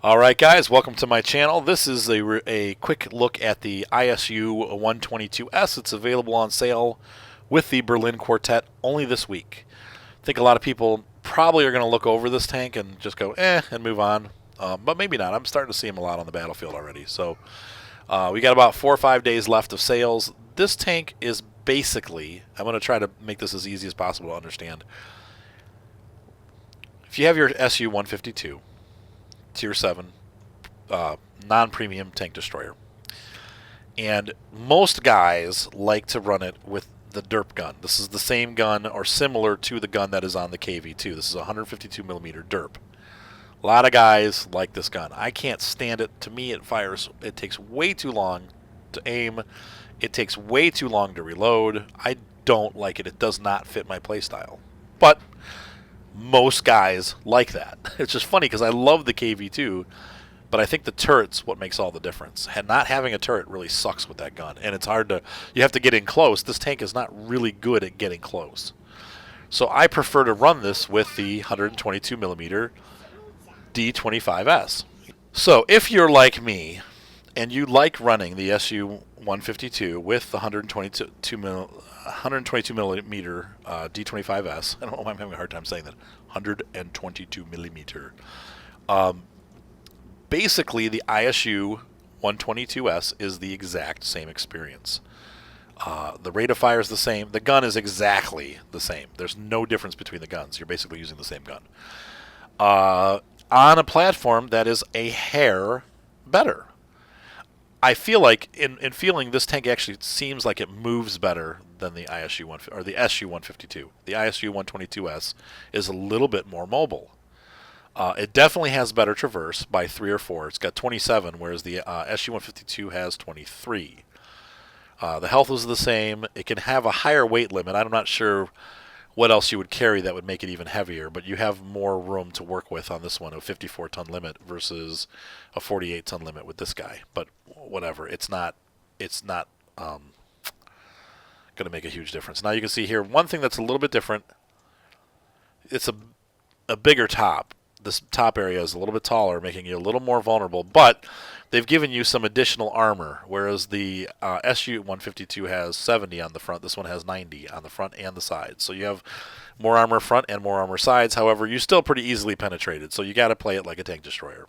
All right, guys, welcome to my channel. This is a quick look at the ISU-122S. It's available on sale with the Berlin Quartet only this week. I think a lot of people probably are going to look over this tank and just go, and move on. But maybe not. I'm starting to see them a lot on the battlefield already. So we got about 4 or 5 days left of sales. This tank is basically, I'm going to try to make this as easy as possible to understand. If you have your SU-152, Tier 7 non-premium tank destroyer, and most guys like to run it with the derp gun. This is the same gun or similar to the gun that is on the KV2. This is a 152 millimeter derp. A lot of guys like this gun. I can't stand it. To me, it takes way too long to aim. It takes way too long to reload. I don't like it. It does not fit my playstyle. But most guys like that. It's just funny because I love the KV2, but I think the turret's what makes all the difference. Not having a turret really sucks with that gun, and it's hard to, you have to get in close. This tank is not really good at getting close. So I prefer to run this with the 122 millimeter D25S. So if you're like me and you like running the SU-152 with the 122 millimeter D25S, I don't know why I'm having a hard time saying that, 122 millimeter. Basically, the ISU-122S is the exact same experience. The rate of fire is the same. The gun is exactly the same. There's no difference between the guns. You're basically using the same gun. On a platform that is a hair better. I feel like, in feeling, this tank actually seems like it moves better than the ISU-1 or the SU-152. The ISU-122S is a little bit more mobile. It definitely has better traverse by 3 or 4. It's got 27, whereas the SU-152 has 23. The health is the same. It can have a higher weight limit. I'm not sure what else you would carry that would make it even heavier, but you have more room to work with on this one, a 54-ton limit versus a 48-ton limit with this guy. But whatever, it's not going to make a huge difference. Now you can see here one thing that's a little bit different. It's a bigger top. This top area is a little bit taller, making you a little more vulnerable, but they've given you some additional armor, whereas the SU-152 has 70 on the front. This one has 90 on the front and the sides. So you have more armor front and more armor sides. However, you're still pretty easily penetrated, so you got to play it like a tank destroyer.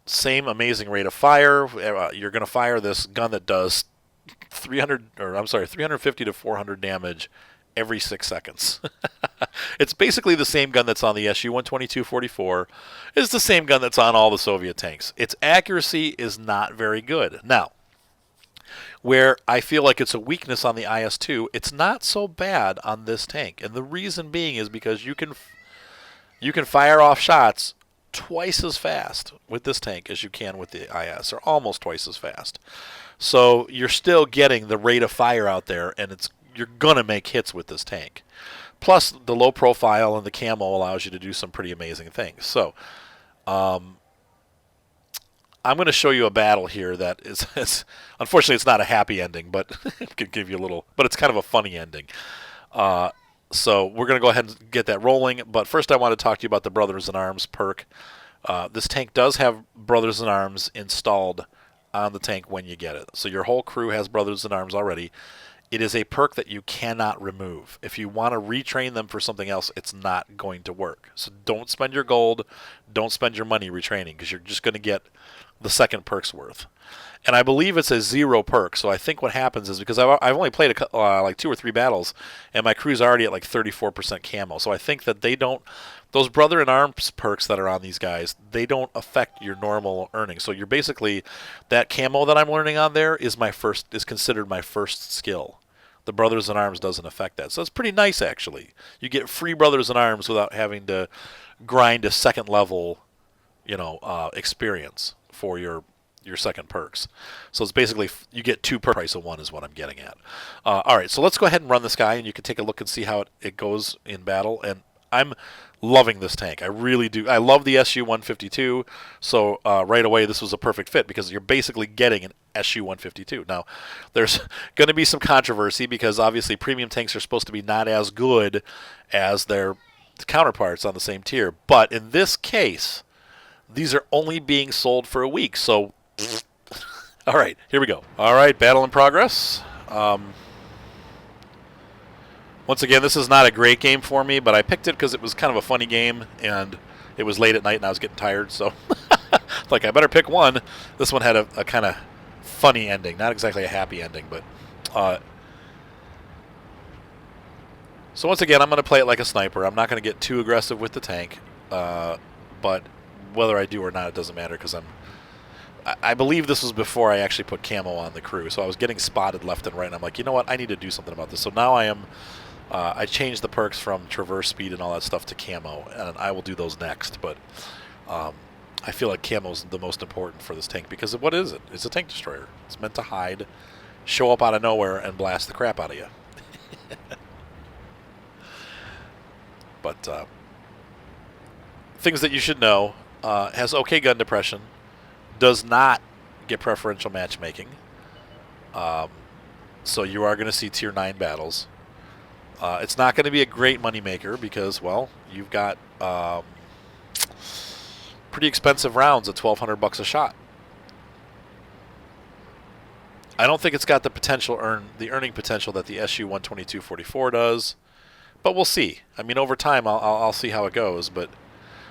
Same amazing rate of fire. You're going to fire this gun that does 350 to 400 damage every 6 seconds. It's basically the same gun that's on the SU-122-44. It's the same gun that's on all the Soviet tanks. Its accuracy is not very good. Now, where I feel like it's a weakness on the IS-2, it's not so bad on this tank. And the reason being is because you can fire off shots twice as fast with this tank as you can with the IS, or almost twice as fast. So you're still getting the rate of fire out there, and you're going to make hits with this tank. Plus, the low profile and the camo allows you to do some pretty amazing things. So, I'm going to show you a battle here that is unfortunately, it's not a happy ending, but it could give you a little, but it's kind of a funny ending. So we're going to go ahead and get that rolling. But first, I want to talk to you about the Brothers in Arms perk. This tank does have Brothers in Arms installed on the tank when you get it. So your whole crew has Brothers in Arms already. It is a perk that you cannot remove. If you want to retrain them for something else, it's not going to work. So don't spend your gold, don't spend your money retraining, because you're just going to get the second perk's worth. And I believe it's a 0 perk, so I think what happens is, because I've only played like 2 or 3 battles, and my crew's already at like 34% camo, so I think that those Brother in Arms perks that are on these guys, they don't affect your normal earnings. So you're basically, that camo that I'm learning on there is considered my first skill. The Brothers in Arms doesn't affect that. So it's pretty nice, actually. You get free Brothers in Arms without having to grind a second level, experience for your second perks. So it's basically, you get 2 per price of 1 is what I'm getting at. All right, so let's go ahead and run this guy, and you can take a look and see how it goes in battle. And I'm loving this tank. I really do. I love the SU-152, so right away this was a perfect fit because you're basically getting an SU-152. Now, there's going to be some controversy because obviously premium tanks are supposed to be not as good as their counterparts on the same tier. But in this case, these are only being sold for a week. So, all right, here we go. All right, battle in progress. Once again, this is not a great game for me, but I picked it because it was kind of a funny game, and it was late at night, and I was getting tired, so like, I better pick one. This one had a kind of funny ending. Not exactly a happy ending, but... so once again, I'm going to play it like a sniper. I'm not going to get too aggressive with the tank, but whether I do or not, it doesn't matter, because I believe this was before I actually put camo on the crew, so I was getting spotted left and right, and I'm like, you know what, I need to do something about this. So now I changed the perks from traverse speed and all that stuff to camo, and I will do those next, but I feel like camo's the most important for this tank, because what is it? It's a tank destroyer. It's meant to hide, show up out of nowhere, and blast the crap out of you. But things that you should know, has okay gun depression, does not get preferential matchmaking, so you are going to see tier 9 battles. It's not going to be a great moneymaker because, well, you've got pretty expensive rounds at $1,200 a shot. I don't think it's got the potential the earning potential that the ISU-122S does, but we'll see. I mean, over time, I'll see how it goes. But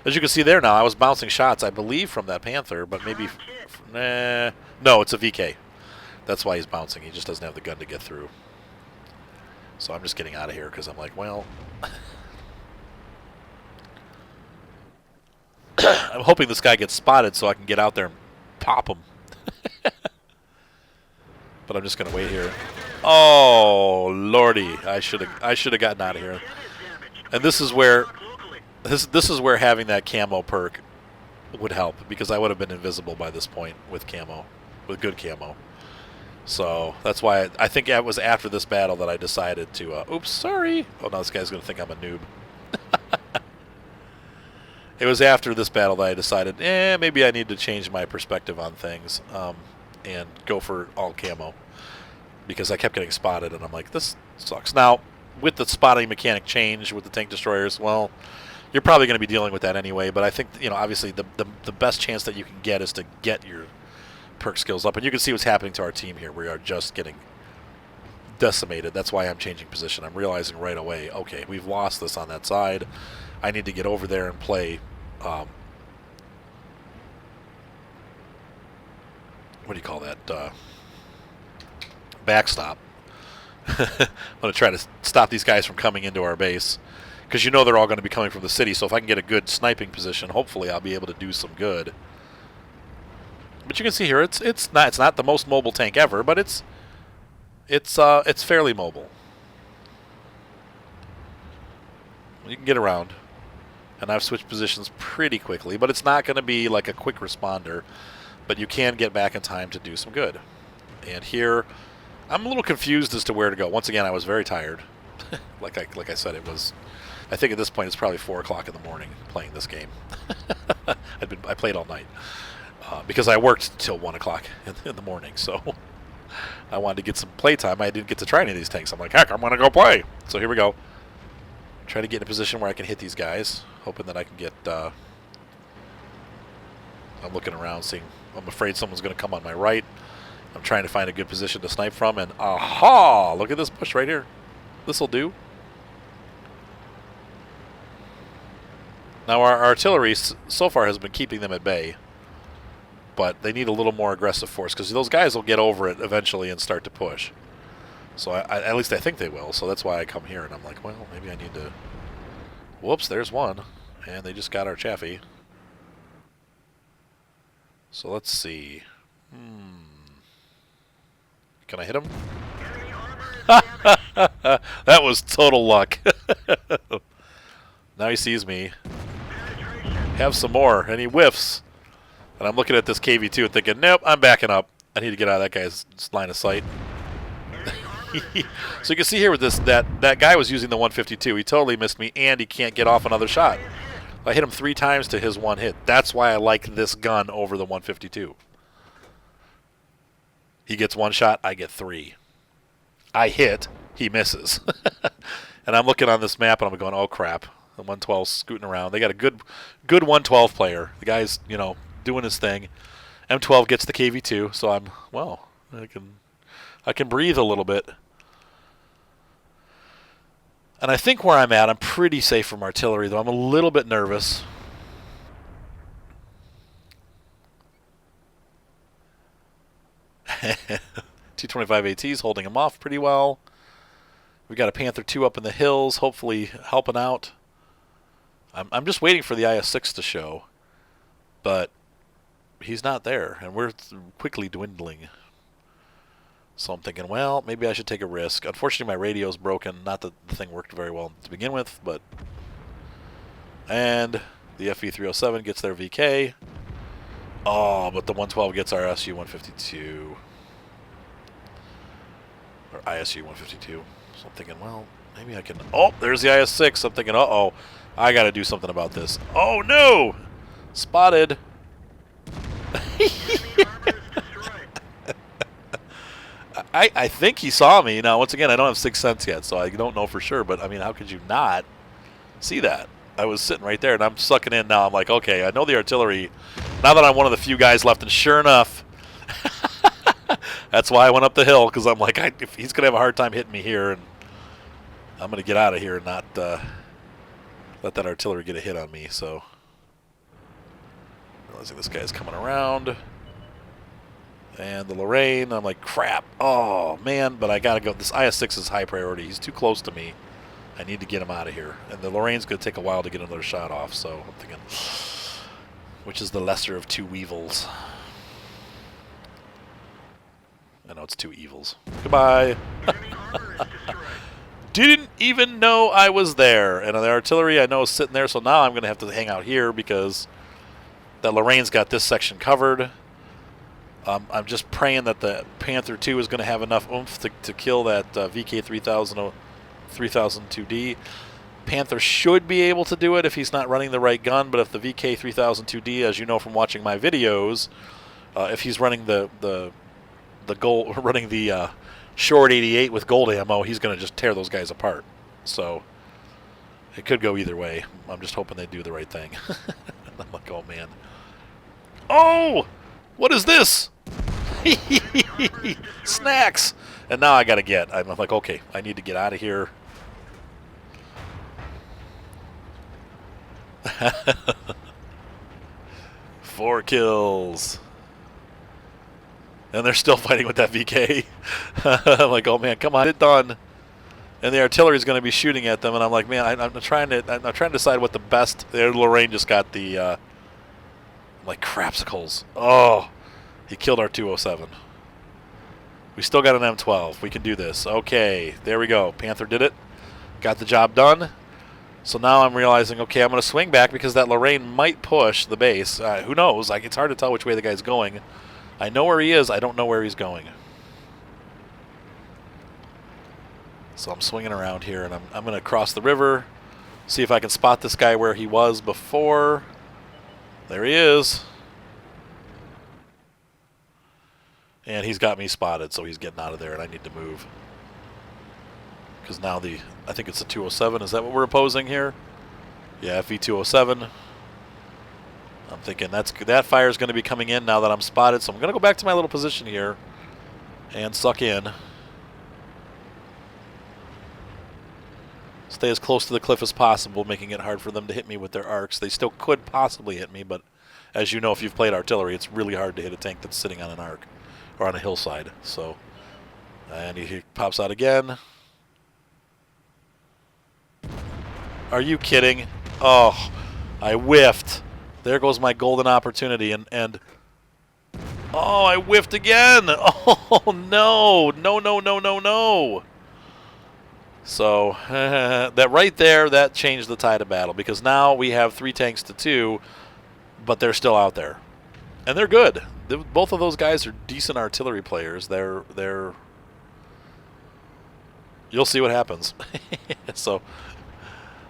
as you can see there now, I was bouncing shots, I believe, from that Panther, but maybe... no, it's a VK. That's why he's bouncing. He just doesn't have the gun to get through. So I'm just getting out of here because I'm like, well... I'm hoping this guy gets spotted so I can get out there and pop him. But I'm just going to wait here. Oh, lordy. I should have gotten out of here. And this is where having that camo perk would help, because I would have been invisible by this point with camo, with good camo. So that's why I think it was after this battle that I decided to, oops, sorry. Oh, no, this guy's going to think I'm a noob. It was after this battle that I decided, maybe I need to change my perspective on things and go for all camo, because I kept getting spotted, and I'm like, this sucks. Now, with the spotting mechanic change with the tank destroyers, well, you're probably going to be dealing with that anyway, but I think, obviously the best chance that you can get is to get your perk skills up, and you can see what's happening to our team here. We are just getting decimated. That's why I'm changing position. I'm realizing right away, okay, we've lost this on that side. I need to get over there and play what do you call that? Backstop. I'm going to try to stop these guys from coming into our base, because they're all going to be coming from the city, so if I can get a good sniping position, hopefully I'll be able to do some good. But you can see here, it's not the most mobile tank ever, but it's fairly mobile. You can get around, and I've switched positions pretty quickly, but it's not going to be like a quick responder, but you can get back in time to do some good. And here, I'm a little confused as to where to go. Once again, I was very tired. like I said, I think at this point it's probably 4 o'clock in the morning playing this game. I played all night. Because I worked till 1 o'clock in the morning, so I wanted to get some playtime. I didn't get to try any of these tanks. I'm like, heck, I'm going to go play. So here we go. Try to get in a position where I can hit these guys, hoping that I can get... I'm looking around, seeing... I'm afraid someone's going to come on my right. I'm trying to find a good position to snipe from, and aha! Look at this bush right here. This'll do. Now, our artillery so far has been keeping them at bay, but they need a little more aggressive force, because those guys will get over it eventually and start to push. So at least I think they will, so that's why I come here, and I'm like, well, maybe I need to... Whoops, there's one, and they just got our chaffee. So let's see. Can I hit him? That was total luck. Now he sees me. Have some more, and he whiffs. And I'm looking at this KV-2 and thinking, nope, I'm backing up. I need to get out of that guy's line of sight. So you can see here with this, that guy was using the 152. He totally missed me, and he can't get off another shot. I hit him 3 times to his 1 hit. That's why I like this gun over the 152. He gets 1 shot, I get 3. I hit, he misses. And I'm looking on this map, and I'm going, oh, crap. The 112 scooting around. They got a good 112 player. The guy's, doing his thing. M12 gets the KV2, so I can breathe a little bit. And I think where I'm at, I'm pretty safe from artillery, though I'm a little bit nervous. T-25 AT's holding him off pretty well. We got a Panther 2 up in the hills, hopefully helping out. I'm just waiting for the IS-6 to show, but he's not there, and we're quickly dwindling. So I'm thinking, well, maybe I should take a risk. Unfortunately, my radio's broken. Not that the thing worked very well to begin with, but... And the FV-307 gets their VK. Oh, but the 112 gets our ISU-152. Or ISU-152. So I'm thinking, well, maybe I can... Oh, there's the IS-6. I'm thinking, uh-oh, I got to do something about this. Oh, no! Spotted. I think he saw me. Now, once again, I don't have sixth sense yet, so I don't know for sure. But, I mean, how could you not see that? I was sitting right there, and I'm sucking in now. I'm like, okay, I know the artillery. Now that I'm one of the few guys left, and sure enough, that's why I went up the hill, because I'm like, if he's going to have a hard time hitting me here, and I'm going to get out of here and not let that artillery get a hit on me. So, realizing this guy's coming around. And the Lorraine, I'm like, crap. Oh, man, but I got to go. This IS-6 is high priority. He's too close to me. I need to get him out of here. And the Lorraine's going to take a while to get another shot off, so I'm thinking, which is the lesser of two evils? I know it's two evils. Goodbye. Didn't even know I was there. And the artillery I know is sitting there, so now I'm going to have to hang out here because the Lorraine's got this section covered. I'm just praying that the Panther 2 is going to have enough oomph to kill that VK 3002D. Panther should be able to do it if he's not running the right gun, but if the VK 3002D, as you know from watching my videos, if he's running the gold, running the short 88 with gold ammo, he's going to just tear those guys apart. So it could go either way. I'm just hoping they do the right thing. I'm like, oh man. Oh! What is this? Snacks! And now I got to get. I'm like, okay, I need to get out of here. Four kills. And they're still fighting with that VK. I'm like, oh man, come on, get done. And the artillery is going to be shooting at them, and I'm like, man, I'm trying to decide what the best. There, Lorraine just got the like crapsicles. Oh, he killed our 207. We still got an M12. We can do this. Okay, there we go. Panther did it. Got the job done. So now I'm realizing, okay, I'm going to swing back because that Lorraine might push the base. Who knows? Like, it's hard to tell which way the guy's going. I know where he is. I don't know where he's going. So I'm swinging around here, and I'm going to cross the river, see if I can spot this guy where he was before. There he is. And he's got me spotted, so he's getting out of there, and I need to move. Because now I think it's the 207. Is that what we're opposing here? Yeah, FV-207. I'm thinking that fire is going to be coming in now that I'm spotted, so I'm going to go back to my little position here and suck in. Stay as close to the cliff as possible, making it hard for them to hit me with their arcs. They still could possibly hit me, but as you know, if you've played artillery, it's really hard to hit a tank that's sitting on an arc or on a hillside. So, and he pops out again. Are you kidding? Oh, I whiffed. There goes my golden opportunity, and oh, I whiffed again. Oh no, no. So that right there, that changed the tide of battle, because now we have 3 tanks to 2, but they're still out there, and they're good. Both of those guys are decent artillery players. They're you'll see what happens. So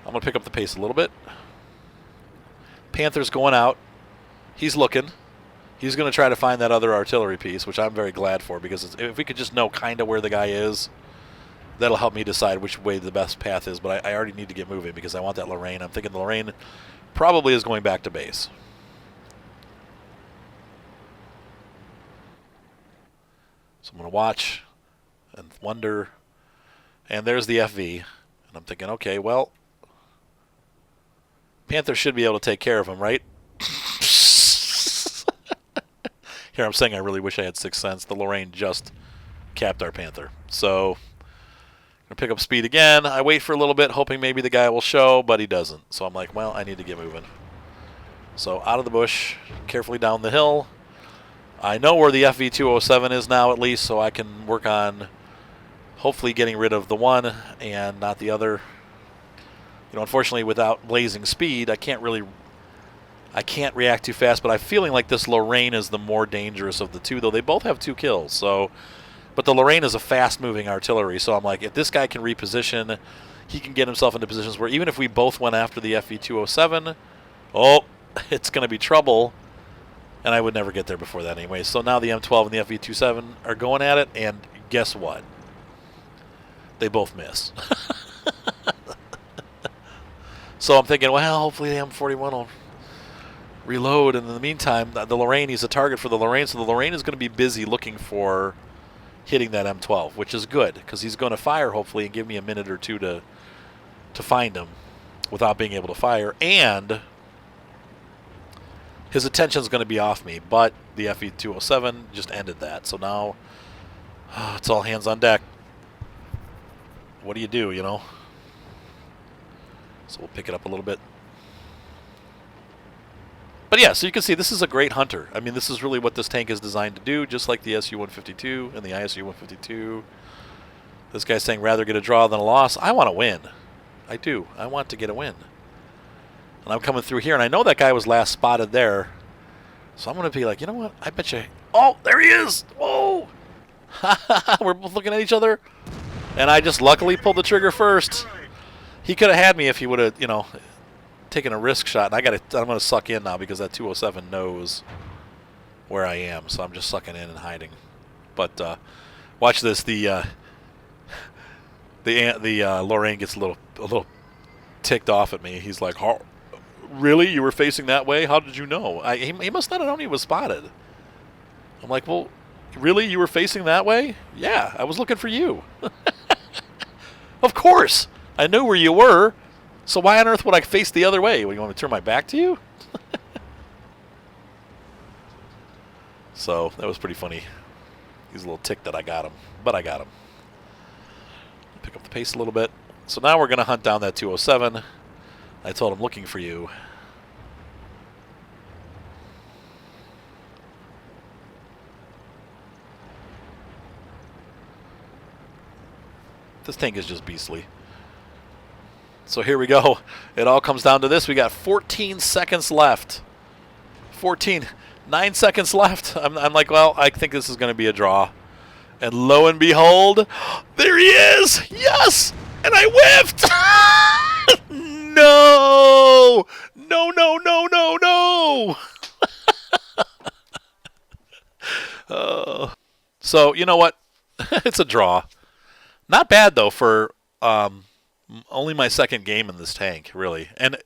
I'm gonna pick up the pace a little bit. Panther's going out. He's looking. He's gonna try to find that other artillery piece, which I'm very glad for, because if we could just know kind of where the guy is. that'll help me decide which way the best path is. But I already need to get moving because I want that Lorraine. I'm thinking the Lorraine probably is going back to base. So I'm going to watch and wonder. And there's the FV. And I'm thinking, okay, well, Panther should be able to take care of him, right? Here I'm saying I really wish I had 6th Sense. The Lorraine just capped our Panther. So I'm going to pick up speed again. I wait for a little bit, hoping maybe the guy will show, but he doesn't. So I'm like, well, I need to get moving. So out of the bush, carefully down the hill. I know where the FV-207 is now at least, so I can work on hopefully getting rid of the one and not the other. You know, unfortunately, without blazing speed, I can't react too fast, but I'm feeling like this Lorraine is the more dangerous of the two, though they both have 2 kills. So, but the Lorraine is a fast-moving artillery, so I'm like, if this guy can reposition, he can get himself into positions where even if we both went after the FV-207, oh, it's going to be trouble, and I would never get there before that anyway. So now the M12 and the FV-27 are going at it, and guess what? They both miss. So I'm thinking, well, hopefully the M41 will reload, and in the meantime, the Lorraine, he's a target for the Lorraine, so the Lorraine is going to be busy looking for hitting that M12, which is good, because he's going to fire, hopefully, and give me a minute or two to find him without being able to fire, and his attention's going to be off me, but the FE-207 just ended that, so now it's all hands on deck. What do, you know? So we'll pick it up a little bit. But yeah, so you can see this is a great hunter. I mean, this is really what this tank is designed to do, just like the SU-152 and the ISU-152. This guy's saying rather get a draw than a loss. I want to win. I do. I want to get a win. And I'm coming through here, and I know that guy was last spotted there. So I'm going to be like, you know what? I bet you. Oh, there he is. Whoa. We're both looking at each other. And I just luckily pulled the trigger first. He could have had me if he would have, you know, taken a risk shot. And I'm going to suck in now because that 207 knows where I am. So I'm just sucking in and hiding. But watch this. The Lorraine gets a little ticked off at me. He's like, oh, really? You were facing that way? How did you know? He must not have known he was spotted. I'm like, well, really? You were facing that way? Yeah, I was looking for you. Of course. I knew where you were. So why on earth would I face the other way? You want me to turn my back to you? So that was pretty funny. He's a little ticked that I got him. But I got him. Pick up the pace a little bit. So now we're going to hunt down that 207. I told him, looking for you. This tank is just beastly. So here we go. It all comes down to this. We got 14 seconds left. 9 seconds left. I'm like, well, I think this is going to be a draw. And lo and behold, there he is. Yes! And I whiffed! No! No, no, no, no, no! So, you know what? It's a draw. Not bad, though, for only my second game in this tank, really. And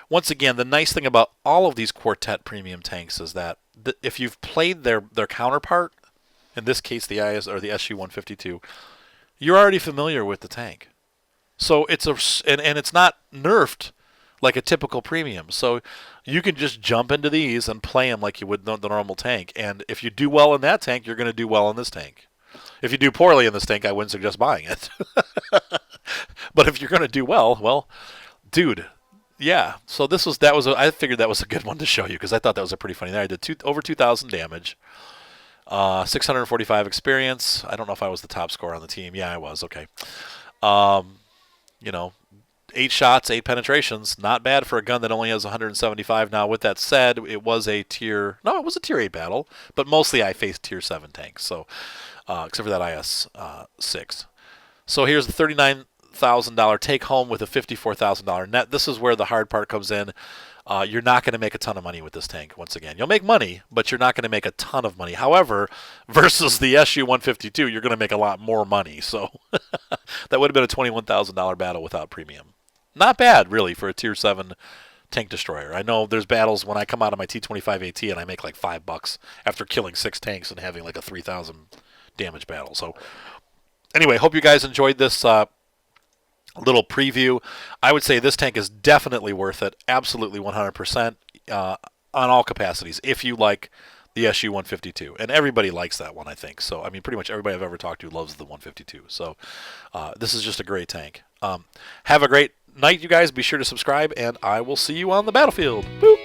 once again, the nice thing about all of these Quartet premium tanks is that if you've played their counterpart, in this case the IS or the SU-152, you're already familiar with the tank. So it's and it's not nerfed like a typical premium. So you can just jump into these and play them like you would the normal tank. And if you do well in that tank, you're going to do well in this tank. If you do poorly in this tank, I wouldn't suggest buying it. But if you're going to do well, dude, yeah. So I figured that was a good one to show you because I thought that was a pretty funny thing. I did over 2,000 damage, 645 experience. I don't know if I was the top scorer on the team. Yeah, I was. Okay. 8 shots, 8 penetrations. Not bad for a gun that only has 175. Now, with that said, it was a tier 8 battle, but mostly I faced tier 7 tanks. So, except for that IS-6. So here's the $39,000 take home with a $54,000 net. This is where the hard part comes in. You're not going to make a ton of money with this tank, once again. You'll make money, but you're not going to make a ton of money. However, versus the SU-152, you're going to make a lot more money. So That would have been a $21,000 battle without premium. Not bad, really, for a Tier 7 tank destroyer. I know there's battles when I come out of my T-25AT and I make like $5 after killing 6 tanks and having like a 3,000 damage battle. So anyway, hope you guys enjoyed this little preview. I would say this tank is definitely worth it. Absolutely 100% on all capacities if you like the ISU-122. And everybody likes that one, I think. So, I mean, pretty much everybody I've ever talked to loves the 152. So, this is just a great tank. Have a great night, you guys. Be sure to subscribe, and I will see you on the battlefield. Boop!